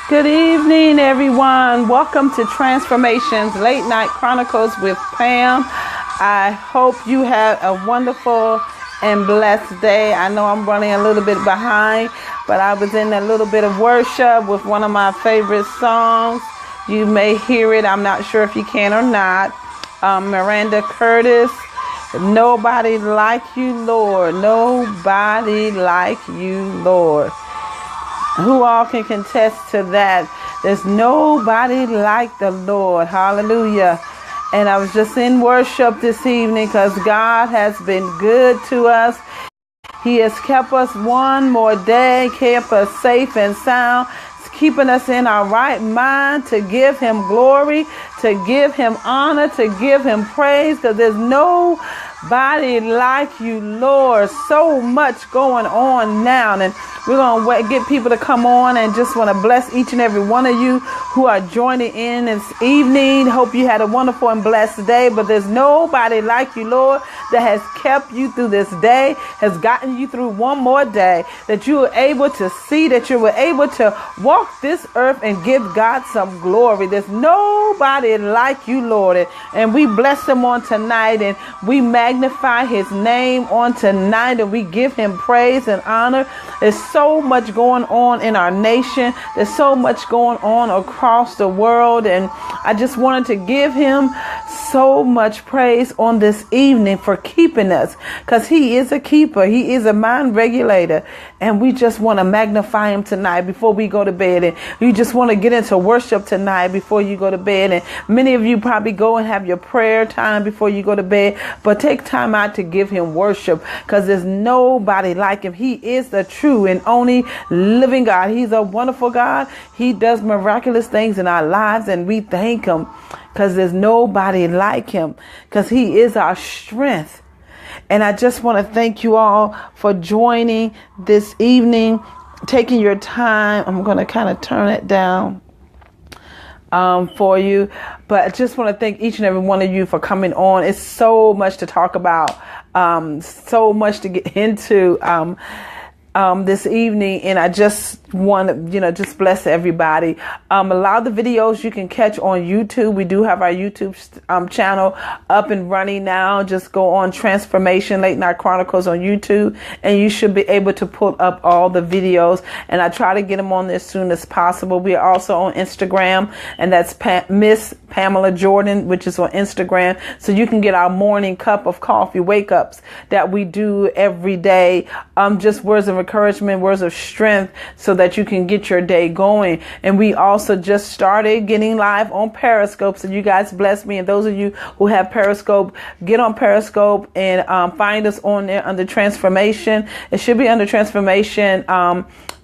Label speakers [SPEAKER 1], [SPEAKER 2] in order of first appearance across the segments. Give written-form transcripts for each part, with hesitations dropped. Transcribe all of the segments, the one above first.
[SPEAKER 1] Good evening, everyone. Welcome to Transformations Late Night Chronicles with Pam. I hope you had a wonderful and blessed day. I know I'm running a little bit behind, but I was in a little bit of worship with one of my favorite songs. You may hear it. I'm not sure if you can or not. Miranda Curtis, Nobody Like You, Lord. Nobody like you, Lord. Who all can contest to that? There's nobody like the Lord. Hallelujah. And I was just in worship this evening because God has been good to us. He has kept us one more day, kept us safe and sound, keeping us in our right mind to give him glory, to give him honor, to give him praise, because there's nobody like you, Lord. So much going on now, and we're going to get people to come on and just want to bless each and every one of you who are joining in this evening. Hope you had a wonderful and blessed day, but there's nobody like you, Lord, that has kept you through this day, has gotten you through one more day, that you were able to see, that you were able to walk this earth and give God some glory. There's nobody like you, Lord. And we bless him on tonight, and we magnify his name on tonight, and we give him praise and honor. There's so much going on in our nation. There's so much going on across the world, and I just wanted to give him so much praise on this evening for keeping us, because he is a keeper. He is a mind regulator, and we just want to magnify him tonight before we go to bed. And you just want to get into worship tonight before you go to bed. And many of you probably go and have your prayer time before you go to bed, but take time out to give him worship, because there's nobody like him. He is the true and only living God. He's a wonderful God. He does miraculous things in our lives, and we thank him, because there's nobody like him, because he is our strength. And I just want to thank you all for joining this evening, taking your time. I'm going to kind of turn it down for you, but I just want to thank each and every one of you for coming on. It's so much to talk about, so much to get into this evening, and I just want to, just bless everybody. A lot of the videos you can catch on YouTube. We do have our YouTube channel up and running now. Just go on Transformation Late Night Chronicles on YouTube, and you should be able to pull up all the videos, and I try to get them on there as soon as possible. We are also on Instagram, and that's Miss Pamela Jordan, which is on Instagram, so you can get our morning cup of coffee wake ups that we do every day. Just words of encouragement, words of strength, so that you can get your day going. And we also just started getting live on Periscope, so you guys bless me. And those of you who have Periscope, get on Periscope and find us on there under Transformation. It should be under Transformation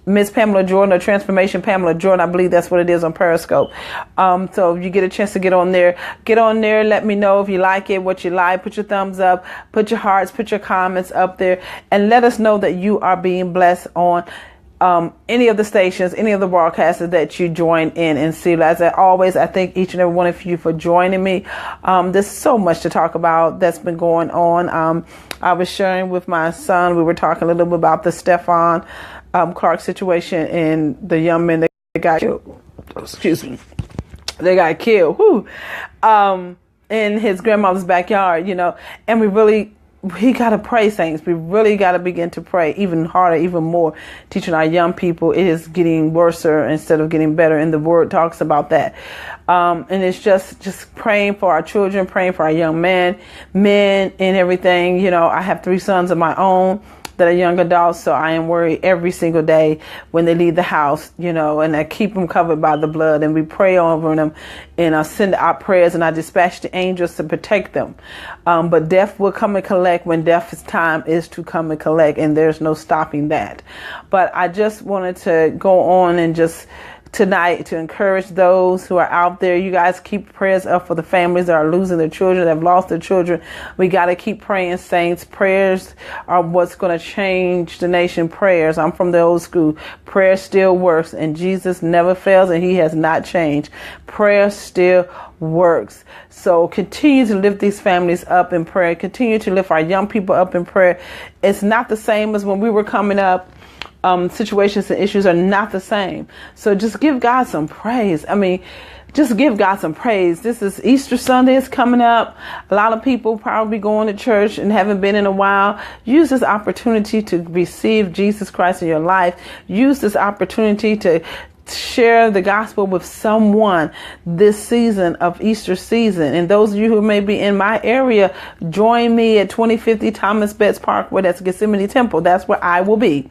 [SPEAKER 1] Miss Pamela Jordan, or Transformation Pamela Jordan. I believe that's what it is on Periscope. So if you get a chance to get on there. Let me know if you like it, what you like. Put your thumbs up, put your hearts, put your comments up there, and let us know that you are being blessed on any of the stations, any of the broadcasters that you join in and see. As always, I thank each and every one of you for joining me. There's so much to talk about that's been going on. I was sharing with my son. We were talking a little bit about the Stephon Clark situation and the young men that got killed. Excuse me. They got killed. In his grandmother's backyard, and we got to pray, saints. We really got to begin to pray even harder, even more, teaching our young people. It is getting worse instead of getting better. And the word talks about that. And it's just praying for our children, praying for our young men and everything. I have 3 sons of my own that are young adults, so I am worried every single day when they leave the house, and I keep them covered by the blood, and we pray over them, and I send out prayers, and I dispatch the angels to protect them. But death will come and collect when death's time is to come and collect, and there's no stopping that. But I just wanted to go on and just tonight to encourage those who are out there. You guys keep prayers up for the families that are losing their children, that have lost their children. We got to keep praying, saints. Prayers are what's going to change the nation. Prayers. I'm from the old school. Prayer still works, and Jesus never fails, and he has not changed. Prayer still works. So continue to lift these families up in prayer. Continue to lift our young people up in prayer. It's not the same as when we were coming up. situations and issues are not the same. So just give God some praise. I mean, just give God some praise. This is Easter Sunday. It's coming up. A lot of people probably going to church and haven't been in a while. Use this opportunity to receive Jesus Christ in your life. Use this opportunity to share the gospel with someone this season of Easter season. And those of you who may be in my area, join me at 2050 Thomas Betts Parkway. That's Gethsemane Temple. That's where I will be.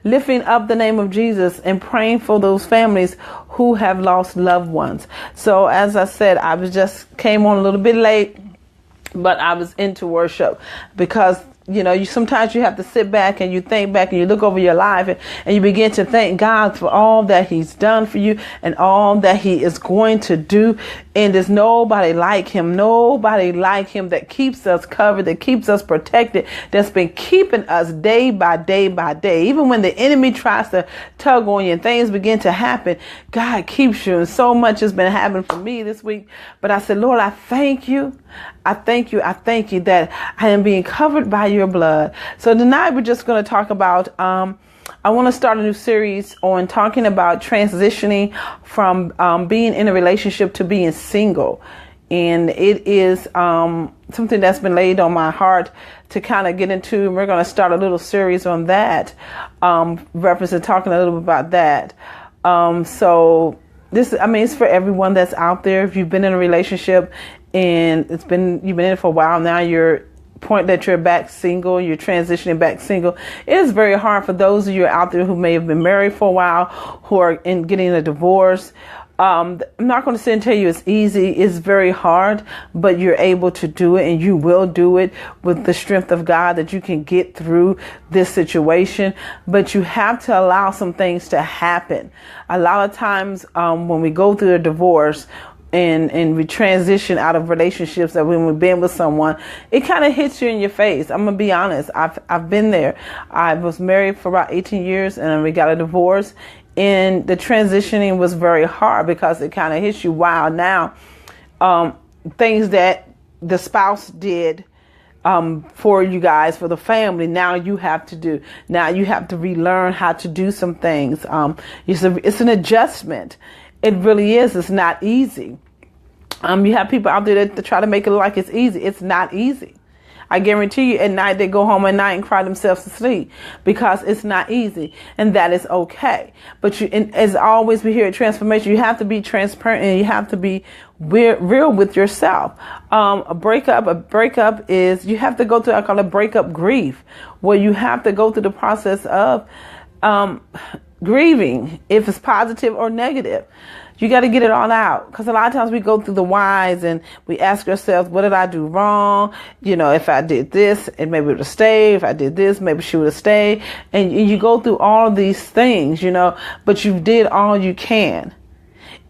[SPEAKER 1] Lifting up the name of Jesus and praying for those families who have lost loved ones. So as I said, I came on a little bit late, but I was into worship because sometimes you have to sit back and you think back and you look over your life and you begin to thank God for all that he's done for you and all that he is going to do. And there's nobody like him that keeps us covered, that keeps us protected, that's been keeping us day by day by day. Even when the enemy tries to tug on you and things begin to happen, God keeps you. And so much has been happening for me this week. But I said, Lord, I thank you. I thank you that I am being covered by your blood. So tonight we're just going to talk about, I want to start a new series on talking about transitioning from being in a relationship to being single. And it is something that's been laid on my heart to kind of get into. And we're going to start a little series on that, referencing talking a little bit about that. So this, it's for everyone that's out there. If you've been in a relationship and you've been in it for a while now, you're point that you're back single, you're transitioning back single. It is very hard for those of you out there who may have been married for a while, who are getting a divorce. I'm not going to sit and tell you it's easy. It's very hard, but you're able to do it, and you will do it with the strength of God, that you can get through this situation. But you have to allow some things to happen. A lot of times when we go through a divorce, and we transition out of relationships, that when we've been with someone, it kind of hits you in your face. I'm going to be honest. I've been there. I was married for about 18 years and we got a divorce, and the transitioning was very hard because it kind of hits you. Wow. Now, things that the spouse did for you guys, for the family, now you have to do. Now you have to relearn how to do some things. It's an adjustment. It really is. It's not easy. You have people out there that try to make it look like it's easy. It's not easy. I guarantee you, at night they go home at night and cry themselves to sleep because it's not easy, and that is okay. But as always, we hear at Transformation, you have to be transparent and you have to be real with yourself. A breakup is, you have to go through, I call it breakup grief, where you have to go through the process of grieving, if it's positive or negative. You got to get it all out, because a lot of times we go through the whys and we ask ourselves, what did I do wrong? If I did this, it maybe would have stayed. If I did this, maybe she would have stayed. And you go through all of these things, but you did all you can,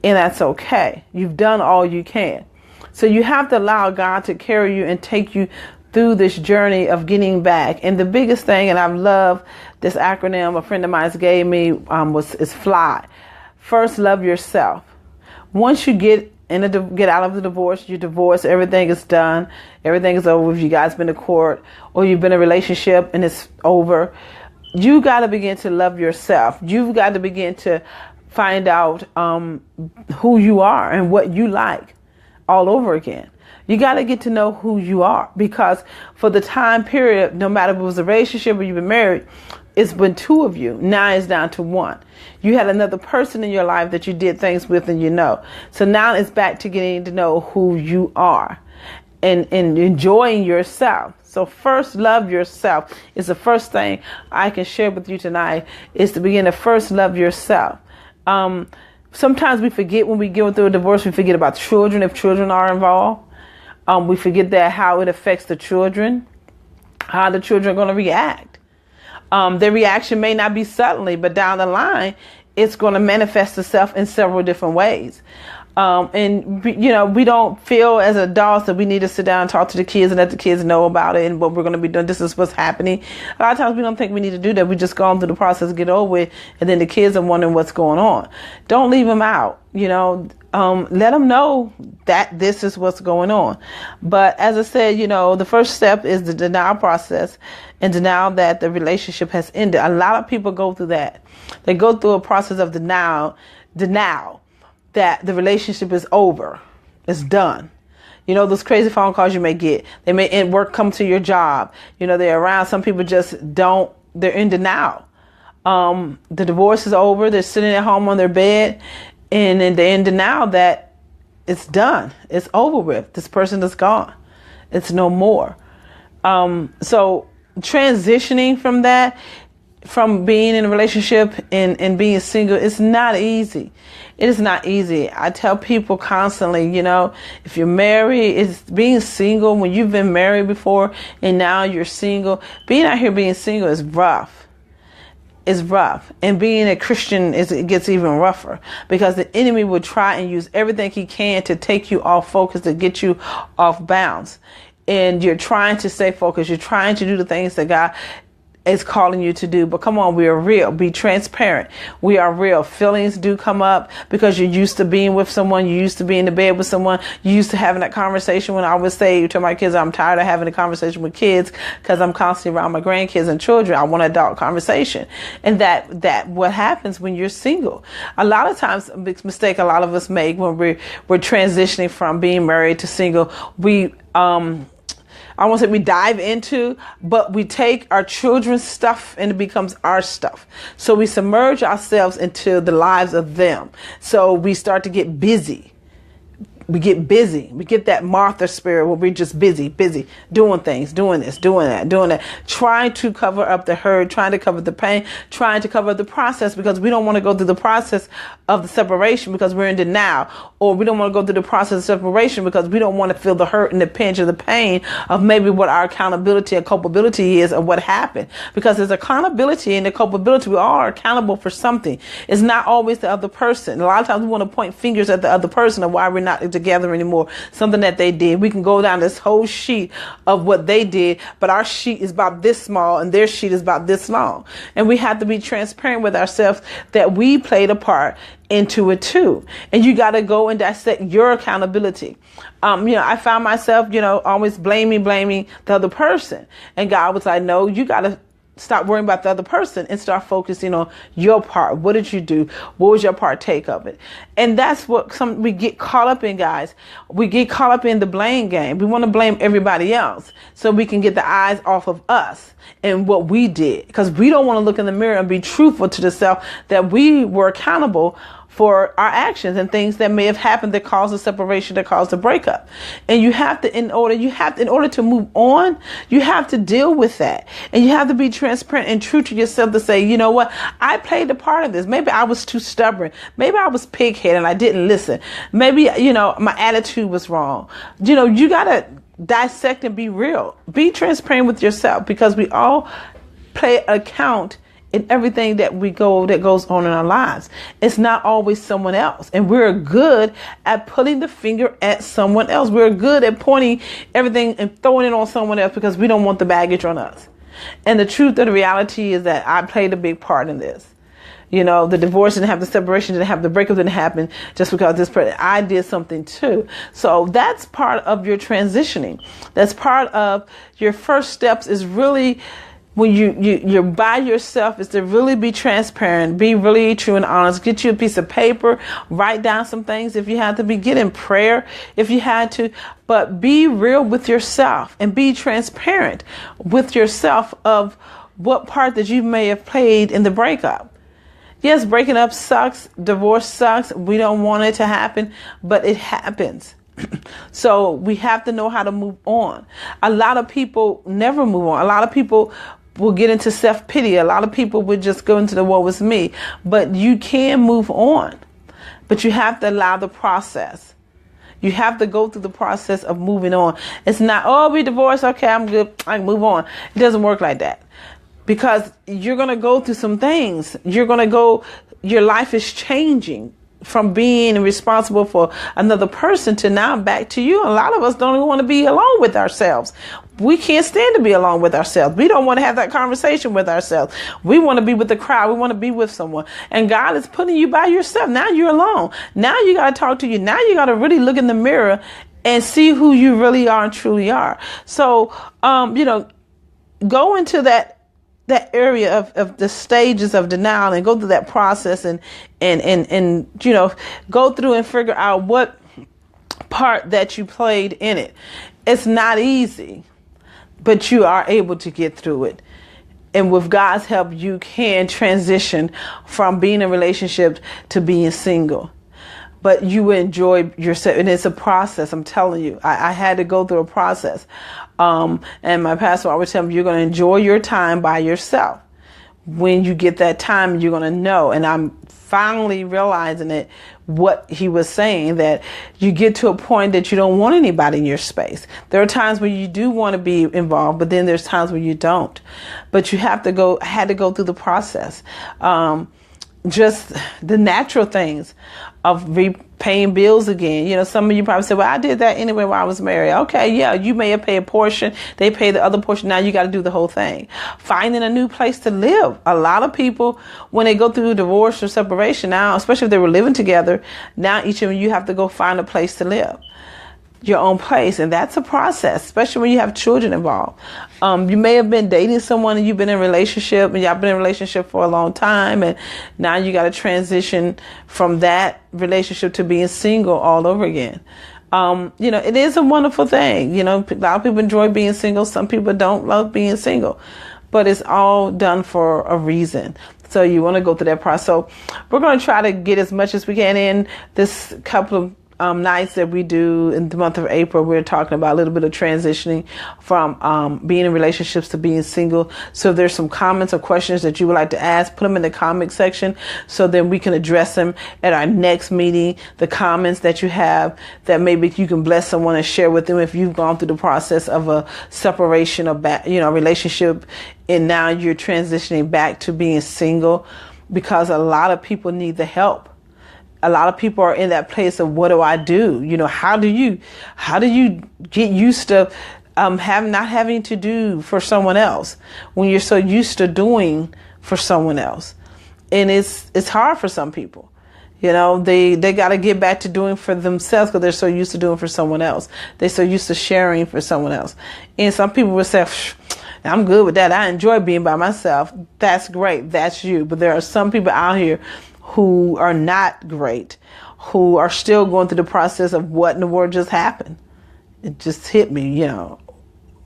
[SPEAKER 1] and that's okay. You've done all you can. So you have to allow God to carry you and take you through this journey of getting back. And the biggest thing, and I love this acronym a friend of mine gave me, is FLY. First, love yourself. Once you get out of the divorce, you divorce, everything is done, everything is over. If you guys been to court or you've been in a relationship and it's over, you got to begin to love yourself. You've got to begin to find out who you are and what you like all over again. You got to get to know who you are, because for the time period, no matter if it was a relationship or you've been married, it's been two of you. Now it's down to one. You had another person in your life that you did things with, and So now it's back to getting to know who you are and enjoying yourself. So first, love yourself is the first thing I can share with you tonight, is to begin to first love yourself. Sometimes we forget, when we go through a divorce, we forget about children, if children are involved. We forget that how it affects the children, how the children are going to react. Their reaction may not be suddenly, but down the line, it's going to manifest itself in several different ways. And we don't feel as adults that we need to sit down and talk to the kids and let the kids know about it and what we're going to be doing. This is what's happening. A lot of times we don't think we need to do that. We just go on through the process, get over it, and then the kids are wondering what's going on. Don't leave them out. Let them know that this is what's going on. But as I said, the first step is the denial process. in denial that the relationship has ended. A lot of people go through that. They go through a process of denial that the relationship is over. It's done. You know, those crazy phone calls you may get. They may end work, come to your job. You know, they're around. Some people just don't, they're in denial. The divorce is over. They're sitting at home on their bed and they're in denial that it's done. It's over with. This person is gone. It's no more. So transitioning from that, from being in a relationship and being single, it's not easy. It is not easy. I tell people constantly, you know, if you're married, it's being single when you've been married before and now you're single. Being out here being single is rough. It's rough. And being a Christian, it gets even rougher because the enemy will try and use everything he can to take you off focus, to get you off bounds. And you're trying to stay focused. You're trying to do the things that God is calling you to do. But come on, we are real. Be transparent. We are real. Feelings do come up because you're used to being with someone. You used to be in the bed with someone. You used to having that conversation. When I would say to my kids, I'm tired of having a conversation with kids because I'm constantly around my grandkids and children. I want an adult conversation. And that what happens when you're single. A lot of times, a big mistake a lot of us make when we're transitioning from being married to single, I won't say we dive into, but we take our children's stuff and it becomes our stuff. So we submerge ourselves into the lives of them. So we start to get busy. We get busy. We get that Martha spirit where we're just busy, doing things, doing this, doing that, trying to cover up the hurt, trying to cover the pain, trying to cover the process because we don't want to go through the process of the separation because we're in denial, or we don't want to go through the process of separation because we don't want to feel the hurt and the pinch or the pain of maybe what our accountability and culpability is of what happened. Because there's accountability and the culpability. We all are accountable for something. It's not always the other person. A lot of times we want to point fingers at the other person of why we're not together anymore, something that they did. We can go down this whole sheet of what they did, but our sheet is about this small and their sheet is about this long. And we have to be transparent with ourselves that we played a part into it too. And you got to go and dissect your accountability. I found myself, always blaming the other person. And God was like, no, you got to stop worrying about the other person and start focusing on your part. What did you do? What was your partake of it? And that's what we get caught up in, guys. We get caught up in the blame game. We want to blame everybody else so we can get the eyes off of us and what we did, because we don't want to look in the mirror and be truthful to the self that we were accountable for our actions and things that may have happened that caused a separation, that caused a breakup. And you have to, in order to move on, you have to deal with that. And you have to be transparent and true to yourself to say, you know what, I played a part of this. Maybe I was too stubborn. Maybe I was pigheaded and I didn't listen. Maybe, my attitude was wrong. You got to dissect and be real. Be transparent with yourself, because we all play account in everything that goes on in our lives. It's not always someone else. And we're good at putting the finger at someone else. We're good at pointing everything and throwing it on someone else because we don't want the baggage on us. And the truth of the reality is that I played a big part in this. The divorce didn't happen, the separation didn't happen, the breakup didn't happen just because this person. I did something too. So that's part of your transitioning. That's part of your first steps, is really when you're by yourself, is to really be transparent, be really true and honest. Get you a piece of paper, write down some things if you had to be, get in prayer if you had to, but be real with yourself and be transparent with yourself of what part that you may have played in the breakup. Yes, breaking up sucks. Divorce sucks. We don't want it to happen, but it happens. So we have to know how to move on. A lot of people never move on. A lot of people will get into self-pity. A lot of people would just go into the woe is me. But you can move on. But you have to allow the process. You have to go through the process of moving on. It's not, we divorced. Okay, I'm good. I can move on. It doesn't work like that. Because you're going to go through some things. Your life is changing from being responsible for another person to now back to you. A lot of us don't even want to be alone with ourselves. We can't stand to be alone with ourselves. We don't want to have that conversation with ourselves. We want to be with the crowd. We want to be with someone. And God is putting you by yourself. Now you're alone. Now you got to talk to you. Now you got to really look in the mirror and see who you really are and truly are. So, go into that area of the stages of denial and go through that process and go through and figure out what part that you played in it. It's not easy, but you are able to get through it. And with God's help, you can transition from being in a relationship to being single. But you enjoy yourself. And it's a process. I'm telling you, I had to go through a process. And my pastor always tell me, you're going to enjoy your time by yourself. When you get that time, you're going to know. And I'm finally realizing it, what he was saying, that you get to a point that you don't want anybody in your space. There are times where you do want to be involved, but then there's times where you don't. But you had to go through the process. Just the natural things of repaying bills again. Some of you probably say, well, I did that anyway while I was married. Okay, yeah, you may have paid a portion. They pay the other portion. Now you got to do the whole thing. Finding a new place to live. A lot of people, when they go through divorce or separation now, especially if they were living together, now each of you have to go find a place to live. Your own place. And that's a process, especially when you have children involved. You may have been dating someone and you've been in a relationship and y'all been in a relationship for a long time. And now you got to transition from that relationship to being single all over again. It is a wonderful thing. A lot of people enjoy being single. Some people don't love being single, but it's all done for a reason. So you want to go through that process. So we're going to try to get as much as we can in this couple of nights that we do in the month of April. We're talking about a little bit of transitioning from being in relationships to being single. So if there's some comments or questions that you would like to ask, put them in the comment section so then we can address them at our next meeting. The comments that you have that maybe you can bless someone and share with them if you've gone through the process of a separation or relationship and now you're transitioning back to being single, because a lot of people need the help. A lot of people are in that place of, what do I do? How do you get used to not having to do for someone else when you're so used to doing for someone else? And it's hard for some people. They got to get back to doing for themselves because they're so used to doing for someone else. They're so used to sharing for someone else. And some people will say, I'm good with that. I enjoy being by myself. That's great. That's you. But there are some people out here who are not great, who are still going through the process of what in the world just happened. It just hit me,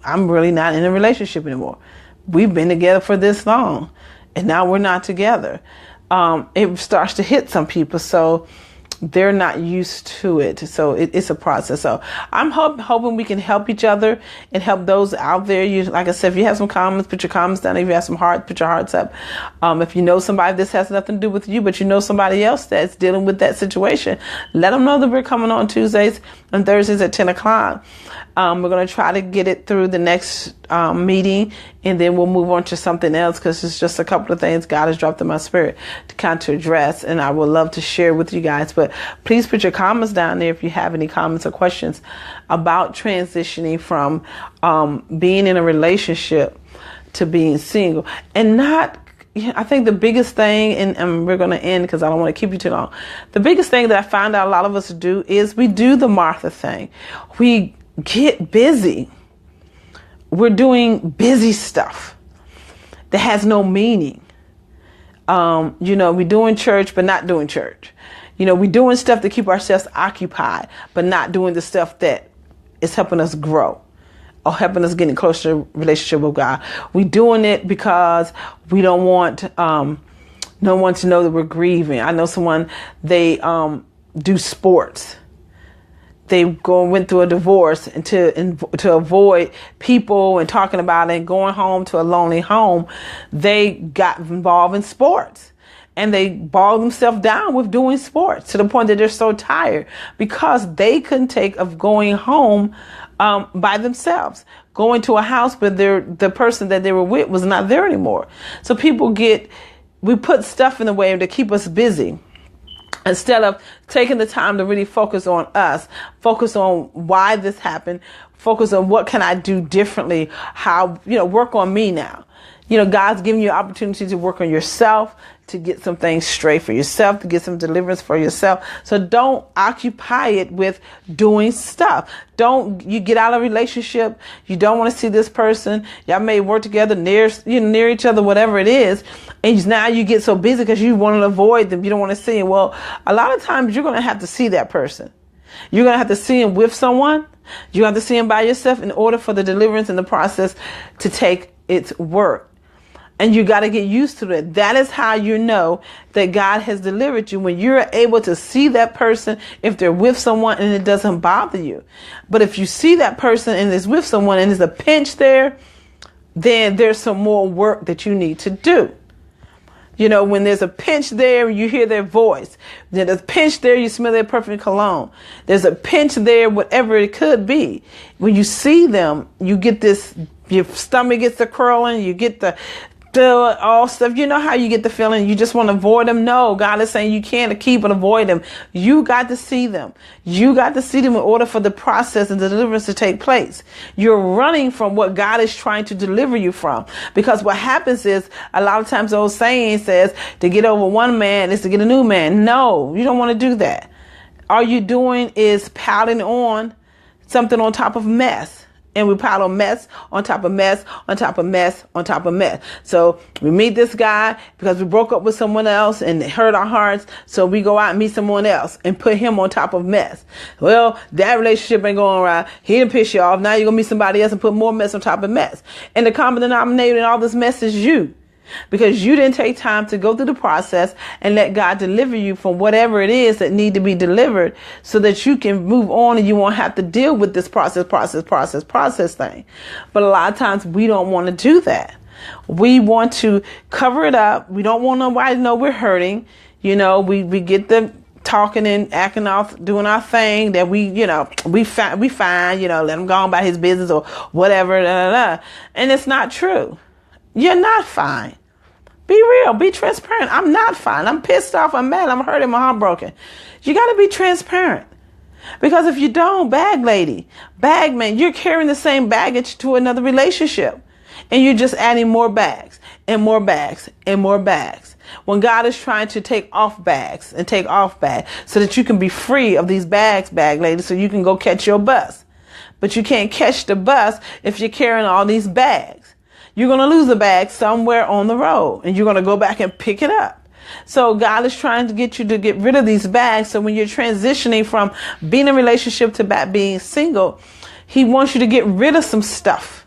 [SPEAKER 1] I'm really not in a relationship anymore. We've been together for this long, and now we're not together. It starts to hit some people, so they're not used to it. So it's a process. So I'm hoping we can help each other and help those out there. Like I said, if you have some comments, put your comments down. If you have some hearts, put your hearts up. If you know somebody, this has nothing to do with you, but you know somebody else that's dealing with that situation, let them know that we're coming on Tuesdays and Thursdays at 10 o'clock. We're going to try to get it through the next meeting, and then we'll move on to something else, because it's just a couple of things God has dropped in my spirit to address, and I would love to share with you guys. But please put your comments down there if you have any comments or questions about transitioning from being in a relationship to being single. And I think the biggest thing, and we're going to end because I don't want to keep you too long. The biggest thing that I found out a lot of us do is we do the Martha thing. We get busy. We're doing busy stuff that has no meaning. We're doing church, but not doing church. We're doing stuff to keep ourselves occupied, but not doing the stuff that is helping us grow or helping us get in closer relationship with God. We're doing it because we don't want no one to know that we're grieving. I know someone, they do sports. They went through a divorce, and to avoid people and talking about it and going home to a lonely home, they got involved in sports. And they bogged themselves down with doing sports to the point that they're so tired because they couldn't take of going home by themselves, going to a house, but the person that they were with was not there anymore. So we put stuff in the way to keep us busy, instead of taking the time to really focus on us, focus on why this happened, focus on what can I do differently, how, work on me now. God's giving you an opportunity to work on yourself, to get some things straight for yourself, to get some deliverance for yourself. So don't occupy it with doing stuff. You get out of a relationship. You don't want to see this person. Y'all may work together near each other, whatever it is. And now you get so busy because you want to avoid them. You don't want to see them. Well, a lot of times you're going to have to see that person. You're going to have to see him with someone. You have to see him by yourself in order for the deliverance and the process to take its work. And you got to get used to it. That is how you know that God has delivered you, when you're able to see that person if they're with someone and it doesn't bother you. But if you see that person and is with someone and there's a pinch there, then there's some more work that you need to do. When there's a pinch there, you hear their voice. There's a pinch there, you smell their perfume cologne. There's a pinch there, whatever it could be. When you see them, you get this, your stomach gets the curling, you get the all stuff. You know how you get the feeling you just want to avoid them? No, God is saying you can't keep and avoid them. You got to see them. You got to see them in order for the process and the deliverance to take place. You're running from what God is trying to deliver you from. Because what happens is, a lot of times the old saying says, to get over one man is to get a new man. No, you don't want to do that. All you're doing is piling on something on top of mess. And we pile on mess on top of mess on top of mess on top of mess. So we meet this guy because we broke up with someone else and it hurt our hearts. So we go out and meet someone else and put him on top of mess. Well, that relationship ain't going right. He didn't piss you off. Now you're going to meet somebody else and put more mess on top of mess. And the common denominator in all this mess is you. Because you didn't take time to go through the process and let God deliver you from whatever it is that need to be delivered, so that you can move on and you won't have to deal with this process thing. But a lot of times we don't want to do that. We want to cover it up. We don't want nobody to know we're hurting. We get the talking and acting off, doing our thing that we fine, let him go on by his business or whatever. And it's not true. You're not fine. Be real. Be transparent. I'm not fine. I'm pissed off. I'm mad. I'm hurting. My heart broken. You got to be transparent. Because if you don't, bag lady, bag man, you're carrying the same baggage to another relationship. And you're just adding more bags and more bags and more bags. When God is trying to take off bags and take off bags so that you can be free of these bags, bag lady, so you can go catch your bus. But you can't catch the bus if you're carrying all these bags. You're going to lose a bag somewhere on the road and you're going to go back and pick it up. So God is trying to get you to get rid of these bags. So when you're transitioning from being in a relationship to back being single, he wants you to get rid of some stuff.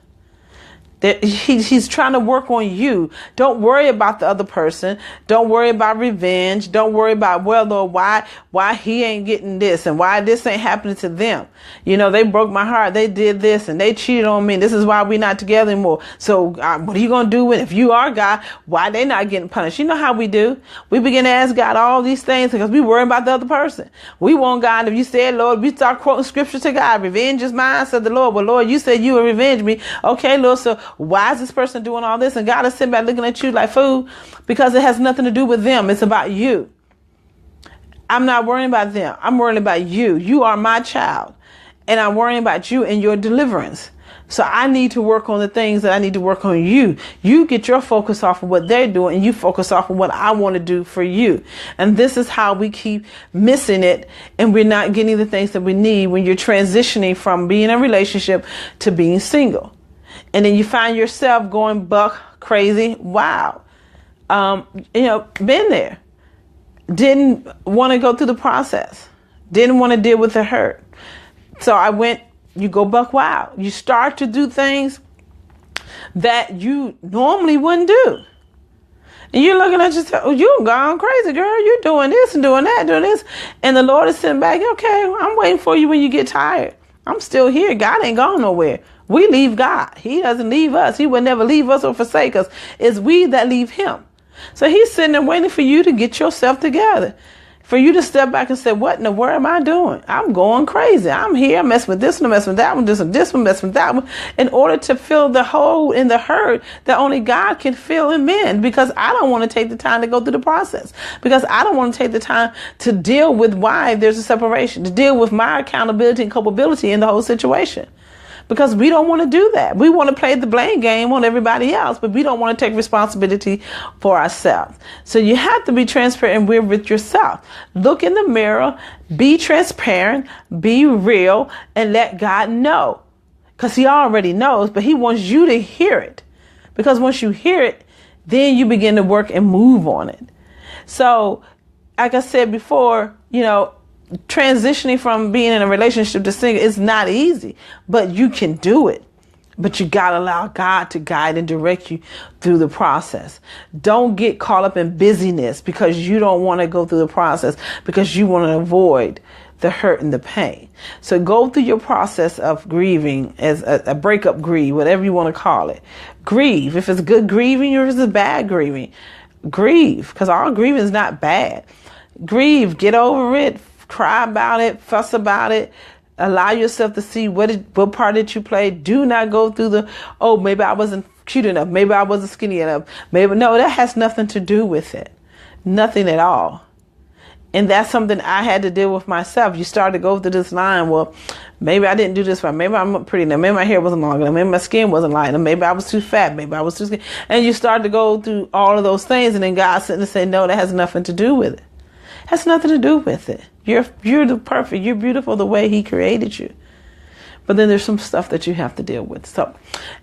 [SPEAKER 1] He's trying to work on you. Don't worry about the other person. Don't worry about revenge. Don't worry about, well, Lord, why he ain't getting this and why this ain't happening to them. They broke my heart. They did this and they cheated on me. This is why we're not together anymore. So what are you going to do if you are God? Why they not getting punished? You know how we do. We begin to ask God all these things because we worry about the other person. We want God. If you said, Lord, we start quoting scripture to God. Revenge is mine, said the Lord. Well, Lord, you said you would revenge me. Okay, Lord, so why is this person doing all this? And God is sitting back looking at you like fool, because it has nothing to do with them. It's about you. I'm not worrying about them. I'm worrying about you. You are my child. And I'm worrying about you and your deliverance. So I need to work on the things that I need to work on you. You get your focus off of what they're doing and you focus off of what I want to do for you. And this is how we keep missing it. And we're not getting the things that we need when you're transitioning from being in a relationship to being single. And then you find yourself going buck crazy. Wow. Been there. Didn't want to go through the process. Didn't want to deal with the hurt. So you go buck wild. You start to do things that you normally wouldn't do. And you're looking at yourself, oh, you're gone crazy, girl. You're doing this and doing that, doing this. And the Lord is sitting back, okay, I'm waiting for you when you get tired. I'm still here. God ain't gone nowhere. We leave God. He doesn't leave us. He will never leave us or forsake us. It's we that leave him. So he's sitting there waiting for you to get yourself together. For you to step back and say, what in the world am I doing? I'm going crazy. I'm here. I'm messing with this one, messing with that one, this one, messing with that one, in order to fill the hole in the hurt that only God can fill in men. Because I don't want to take the time to go through the process. Because I don't want to take the time to deal with why there's a separation, to deal with my accountability and culpability in the whole situation. because we don't want to do that. We want to play the blame game on everybody else, but we don't want to take responsibility for ourselves. So you have to be transparent with yourself. Look in the mirror, be transparent, be real, and let God know. Because he already knows, but he wants you to hear it. Because once you hear it, then you begin to work and move on it. So, like I said before, transitioning from being in a relationship to single is not easy, but you can do it. But you got to allow God to guide and direct you through the process. Don't get caught up in busyness because you don't want to go through the process, because you want to avoid the hurt and the pain. So go through your process of grieving, as a breakup grieve, whatever you want to call it. Grieve. If it's good grieving or if it's bad grieving, grieve, because all grieving is not bad. Grieve, get over it, cry about it, fuss about it. Allow yourself to see what part did you play. Do not go through maybe I wasn't cute enough. Maybe I wasn't skinny enough. No, that has nothing to do with it. Nothing at all. And that's something I had to deal with myself. You start to go through this line. Well, maybe I didn't do this right. Maybe I'm not pretty enough. Maybe my hair wasn't long enough. Maybe my skin wasn't light enough. Maybe I was too fat. Maybe I was too skinny. And you start to go through all of those things. And then God sitting and say, no, that has nothing to do with it. Has nothing to do with it. You're the perfect. You're beautiful the way he created you. But then there's some stuff that you have to deal with. So,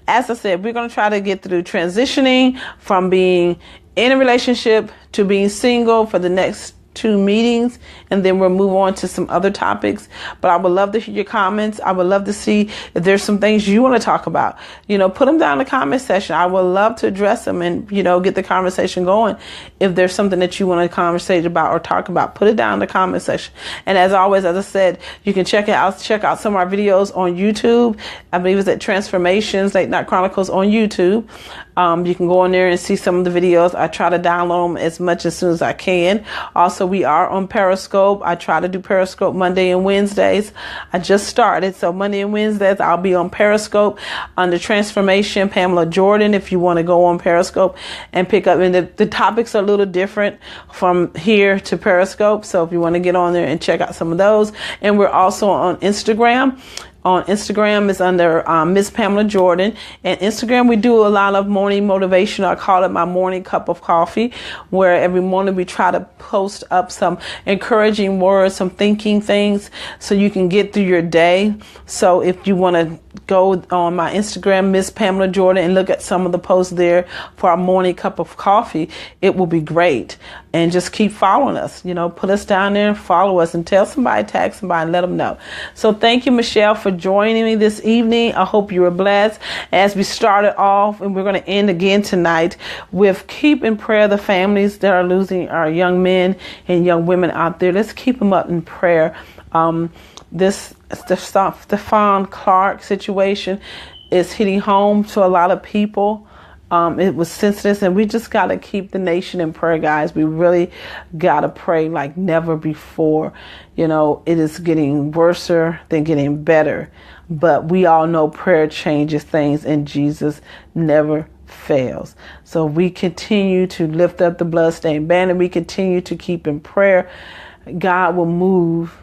[SPEAKER 1] as I said, we're going to try to get through transitioning from being in a relationship to being single for the next 2 meetings, and then we'll move on to some other topics. But I would love to hear your comments. I would love to see if there's some things you want to talk about. Put them down in the comment section. I would love to address them and, get the conversation going. If there's something that you want to conversate about or talk about, put it down in the comment section. And as always, as I said, you can check out some of our videos on YouTube. I believe it's at Transformations, Late Night Chronicles on YouTube. You can go in there and see some of the videos. I try to download them as soon as I can. Also, we are on Periscope. I try to do Periscope Monday and Wednesdays. I just started. So Monday and Wednesdays, I'll be on Periscope under Transformation, Pamela Jordan, if you want to go on Periscope and pick up. And the topics are a little different from here to Periscope. So if you want to get on there and check out some of those. And we're also on Instagram. On Instagram is under Miss Pamela Jordan. And Instagram, we do a lot of morning motivation. I call it my morning cup of coffee, where every morning we try to post up some encouraging words, some thinking things so you can get through your day. So if you want to go on my Instagram, Miss Pamela Jordan, and look at some of the posts there for our morning cup of coffee, it will be great. And just keep following us, put us down there and follow us, and tell somebody, tag somebody, and let them know. So thank you, Michelle, for joining me this evening. I hope you were blessed as we started off, and we're going to end again tonight with keep in prayer the families that are losing our young men and young women out there. Let's keep them up in prayer. This Stephon Clark situation is hitting home to a lot of people. It was sensitive, and we just got to keep the nation in prayer, guys. We really got to pray like never before. It is getting worse than getting better, but we all know prayer changes things, and Jesus never fails. So we continue to lift up the bloodstained banner. We continue to keep in prayer. God will move,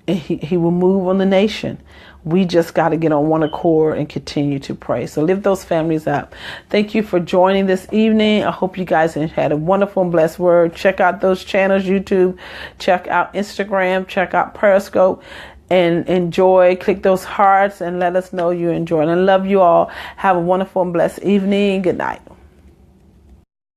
[SPEAKER 1] and he will move on the nation. We just got to get on one accord and continue to pray. So lift those families up. Thank you for joining this evening. I hope you guys had a wonderful and blessed word. Check out those channels, YouTube. Check out Instagram. Check out Periscope. And enjoy. Click those hearts and let us know you enjoy. And I love you all. Have a wonderful and blessed evening. Good night.